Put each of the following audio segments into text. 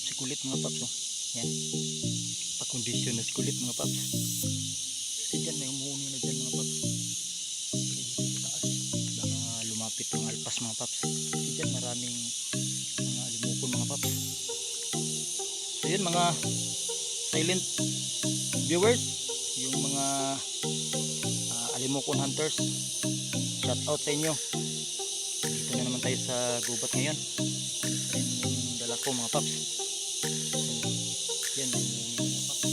si kulit mga paps. Oh. Yan. Pakondisyon na si kulit mga paps. Kasi dyan may umuuni na dyan mga paps. Taas. Baka lumapit yung alpas mga paps. Kasi dyan maraming mga alimukon mga paps. So yun mga silent viewers, yung mga alimukon hunters, shout out sa inyo. Dito na naman tayo sa gubat ngayon. Yung dala ko mga paps. So yan mga paps.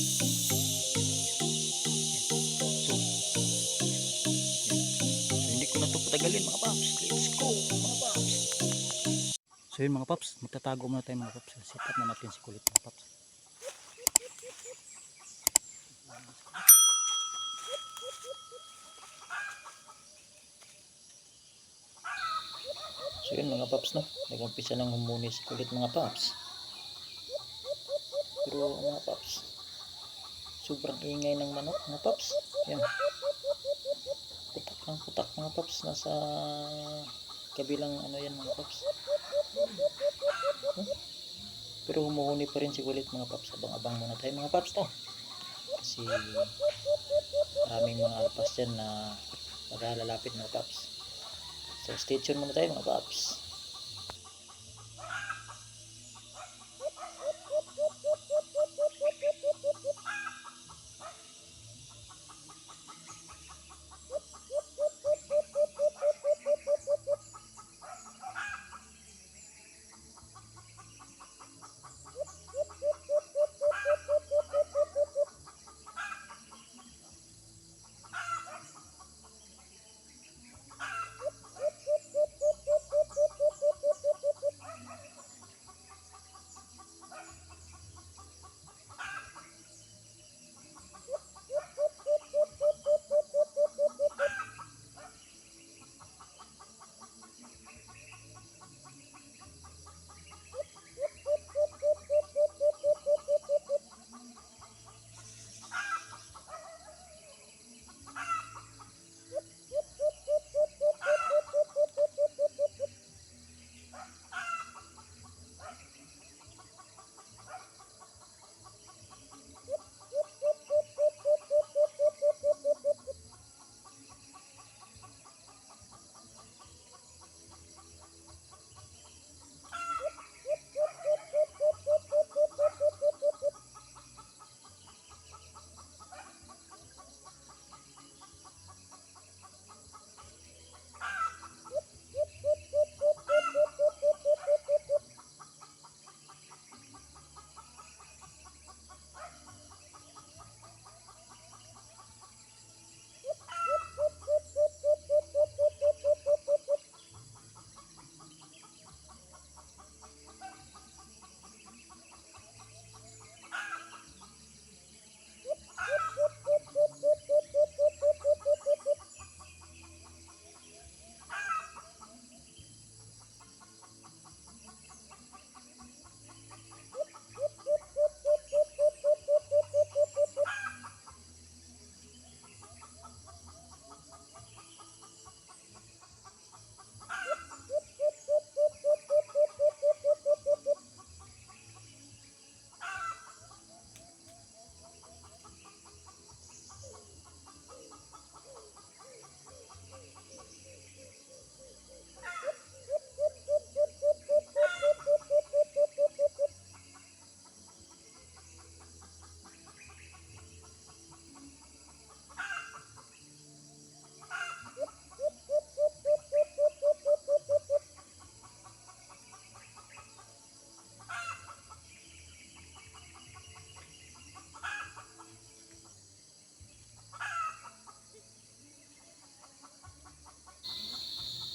So hindi ko na ito patagalin mga paps. Let's go mga paps. So yun mga paps, magtatago muna tayo mga paps. Set up na natin si kulit mga paps. So yun mga paps, no, nag-umpisa ng humuni si kulit mga paps. Pero mga paps, sobrang ingay ng manok mga paps. Yan, putak ng putak mga paps. Nasa kabilang ano yan mga paps. Pero humuhuni pa rin si kulit mga paps. Abang-abang muna tayo mga paps, to. Kasi maraming mga alpas dyan na maghalalapit mga paps. So stay tuned muna tayo mga paps.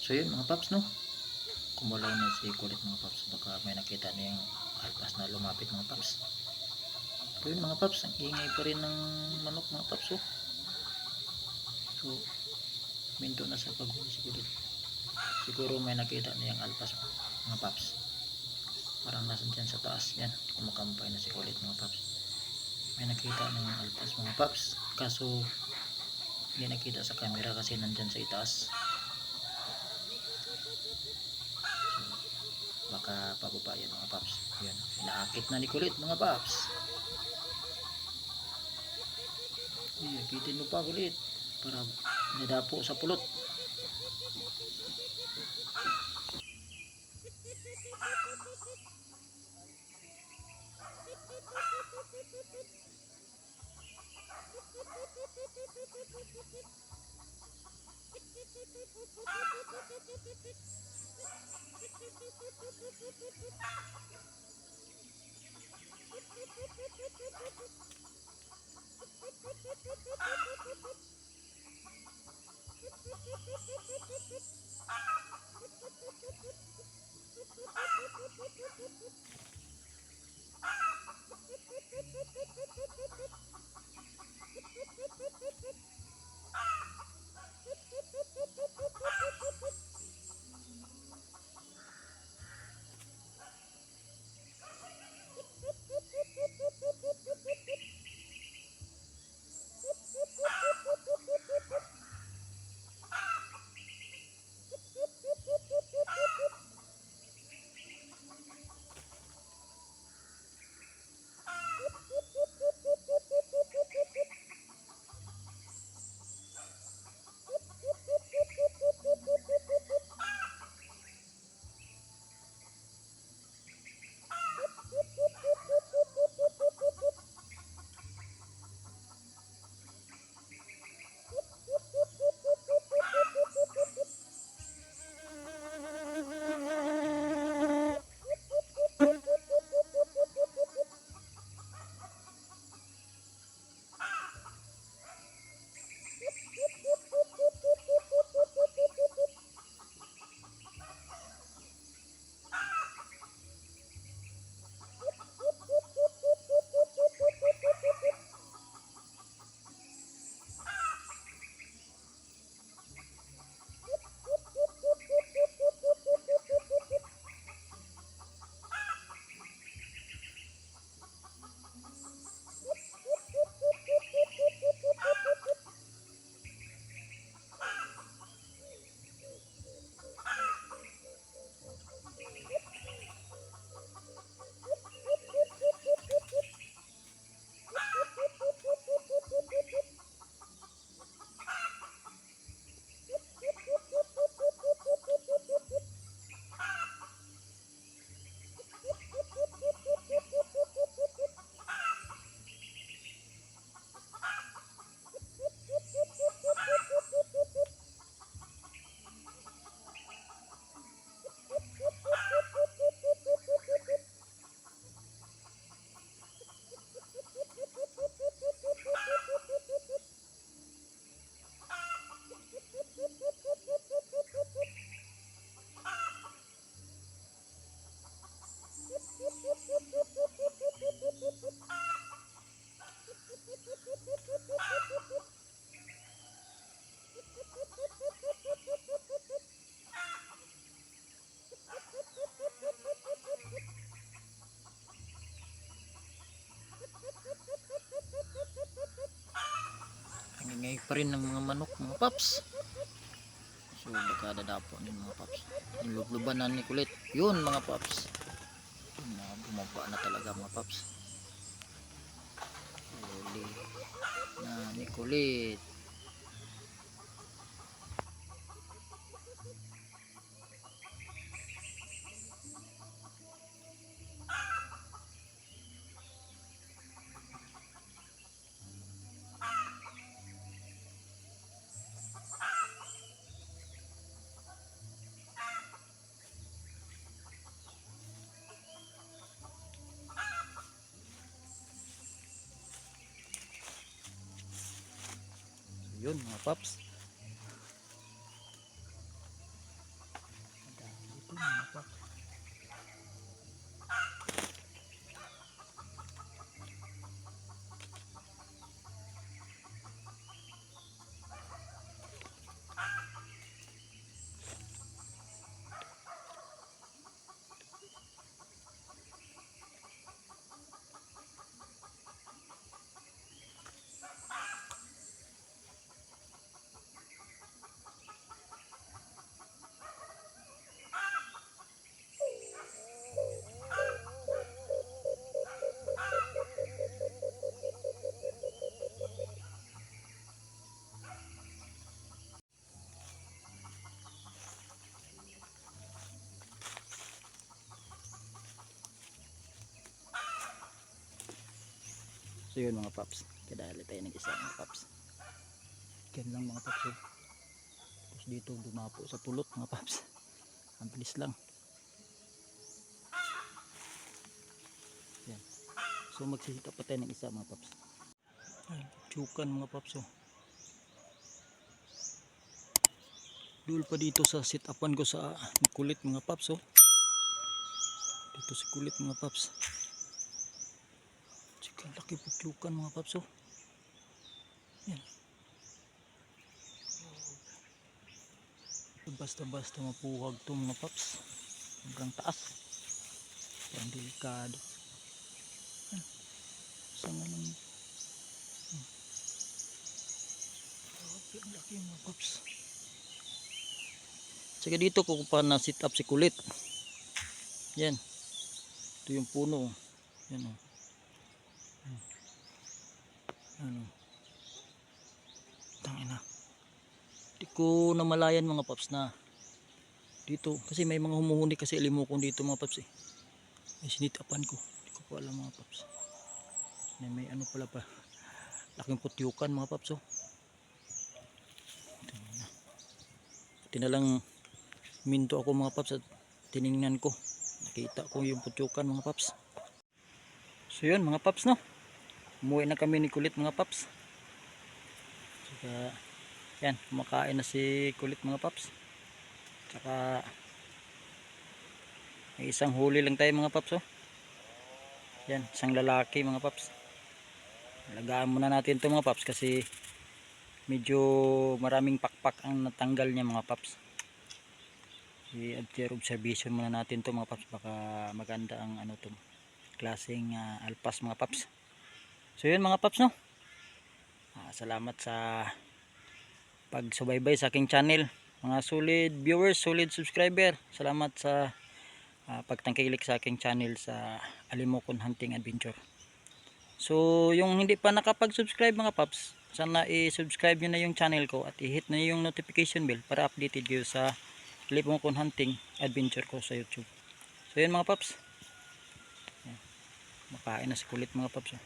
So yun mga paps, no, kumulaw na si kulit mga paps. Baka may nakita na yung alpas na lumapit mga paps. Pero yun mga paps, ang ingay pa rin ng manok mga paps. Oh. So minto na sa paghuli si kulit. Siguro may nakita na yung alpas mga paps. Parang nasan dyan sa taas yan, kumakampay na si kulit mga paps. May nakita ng alpas mga paps, kaso hindi nakita sa camera kasi nandyan sa itaas. baka pababa yan mga paps. Yan, inaakit na ni kulit mga paps. Akitin mo pa kulit para nadapo sa pulot. Ingay pa rin ng mga manok mga paps. So baka dadapo din mga paps. Nilublubanan ni kulit. Yun mga paps. Bumaba na talaga mga paps. Huli na ni kulit. Yun mga paps. Ito mga paps. So yun mga paps, kadali tayo ng isa mga paps. Yan lang mga paps. Tapos dito dumapo sa pulot mga paps. Ang bilis lang. Yan. So magsisita pa tayo ng isa mga paps. Ay, tsukan mga paps. Dul pa dito sa sit upan ko sa kulit mga paps. Dito sa kulit mga paps. Tsaka laki po tsukan mga paps. Yan. Basta-basta mapuhag to mga paps. Hanggang taas. Yan delikado. Yan. Saan nga lang. Ang laki mga paps. Tsaka dito ko pa na sit up si kulit. Yan. Ito yung puno. Yan o. Ano. Tangina. Di ko namalayan mga paps na dito. Kasi may mga humuhuni kasi limukon dito mga paps eh. May sinitapan ko. Di ko pa alam mga paps. May ano pala pa. Laking putyukan mga paps oh. Ito na lang minto ako mga paps at tiningnan ko. Nakita ko yung putyukan mga paps. So yun mga paps no. Umuwi na kami ni Kulit mga paps. Saka yan, kumakain na si Kulit mga paps. Saka may isang huli lang tayo mga paps oh. Yan, isang lalaki mga paps. Alagaan muna natin ito mga paps kasi medyo maraming pakpak ang natanggal niya mga paps. I-after observation muna natin ito mga paps. Baka maganda ang ano to, klaseng alpas mga paps. So yun mga paps no. Salamat sa pagsubaybay sa aking channel. Mga solid viewers, solid subscriber. Salamat sa pagtangkilik sa aking channel sa Alimokon Hunting Adventure. So yung hindi pa nakapag-subscribe mga paps, sana i-subscribe nyo na yung channel ko at i-hit na yung notification bell para updated kayo sa Alimokon Hunting Adventure ko sa YouTube. So yun mga paps. Makain na si Kulit mga paps.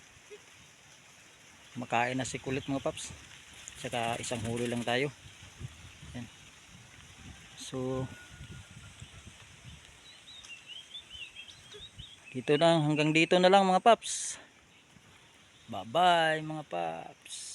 Makain na si Kulit mga paps. Saka isang huli lang tayo. Yan. So dito lang, hanggang dito na lang mga paps. Bye bye mga paps.